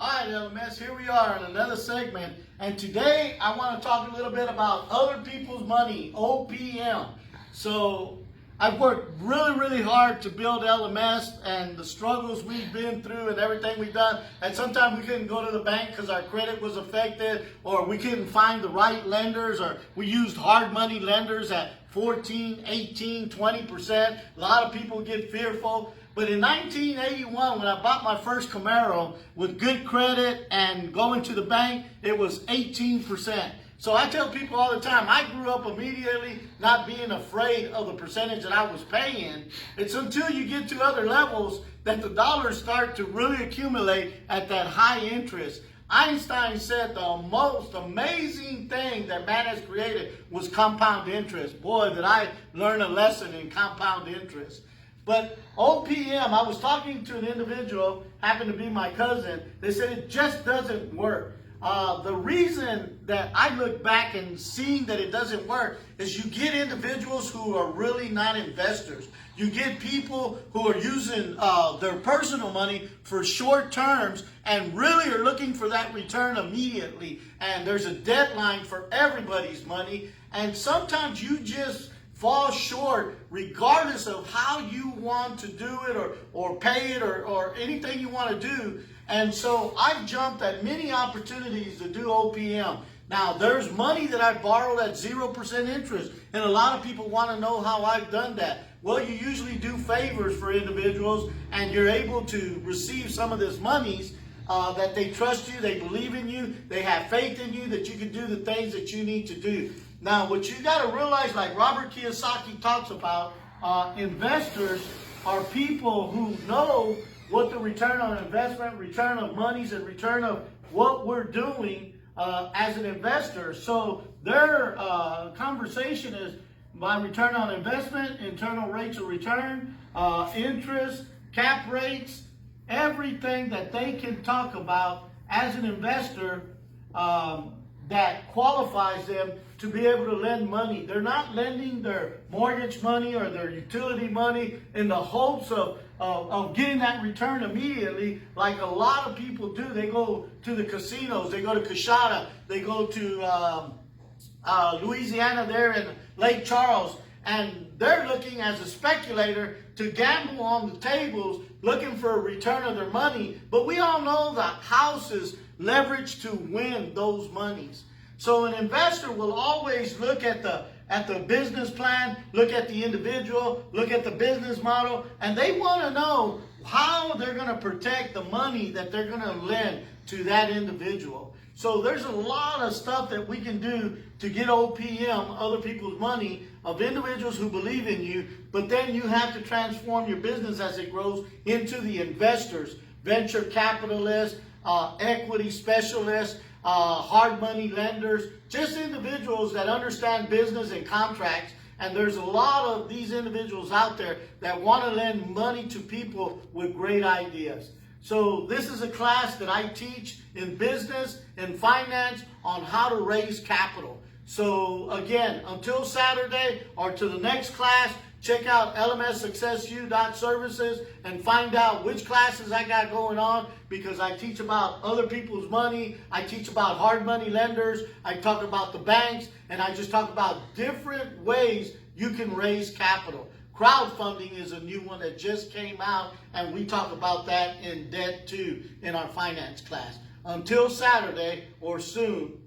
All right, LMS, here we are in another segment, and today I want to talk a little bit about other people's money, OPM. So I've worked really hard to build LMS and the struggles we've been through and everything we've done, and sometimes we couldn't go to the bank because our credit was affected, or we couldn't find the right lenders, or we used hard money lenders at 14, 18, 20%. A lot of people get fearful. But in 1981, when I bought my first Camaro with good credit and going to the bank, it was 18%. So I tell people all the time, I grew up immediately not being afraid of the percentage that I was paying. It's until you get to other levels that the dollars start to really accumulate at that high interest. Einstein said the most amazing thing that man has created was compound interest. Boy, did I learn a lesson in compound interest. But OPM, I was talking to an individual, happened to be my cousin. They said it just doesn't work. The reason that I look back and seeing that it doesn't work is you get individuals who are really not investors. You get people who are using their personal money for short terms and really are looking for that return immediately. And there's a deadline for everybody's money. And sometimes you just fall short regardless of how you want to do it or pay it or anything you want to do. And so I've jumped at many opportunities to do OPM. Now, there's money that I borrowed at 0% interest, and a lot of people want to know how I've done that. Well, you usually do favors for individuals, and you're able to receive some of this monies that they trust you, they believe in you, they have faith in you that you can do the things that you need to do. Now, what you got to realize, like Robert Kiyosaki talks about, investors are people who know what the return on investment, return of monies, and return of what we're doing as an investor. So their conversation is by return on investment, internal rates of return, interest, cap rates, everything that they can talk about as an investor that qualifies them to be able to lend money. They're not lending their mortgage money or their utility money in the hopes of getting that return immediately like a lot of people do. They go to the casinos, they go to Coachella, they go to Louisiana there in Lake Charles, and they're looking as a speculator to gamble on the tables looking for a return of their money. But we all know that house is leveraged to win those monies. So an investor will always look at the business plan, look at the individual, look at the business model, and they want to know how they're going to protect the money that they're going to lend to that individual. So there's a lot of stuff that we can do to get OPM, other people's money, of individuals who believe in you, but then you have to transform your business as it grows into the investors, venture capitalists, equity specialists, hard money lenders, just individuals that understand business and contracts. And there's a lot of these individuals out there that want to lend money to people with great ideas. So this is a class that I teach in business and finance on how to raise capital. So again, until Saturday or to the next class, check out lmssuccessu.services and find out which classes I got going on, because I teach about other people's money, I teach about hard money lenders, I talk about the banks, and I just talk about different ways you can raise capital. Crowdfunding is a new one that just came out, and we talk about that in depth too in our finance class. Until Saturday or soon,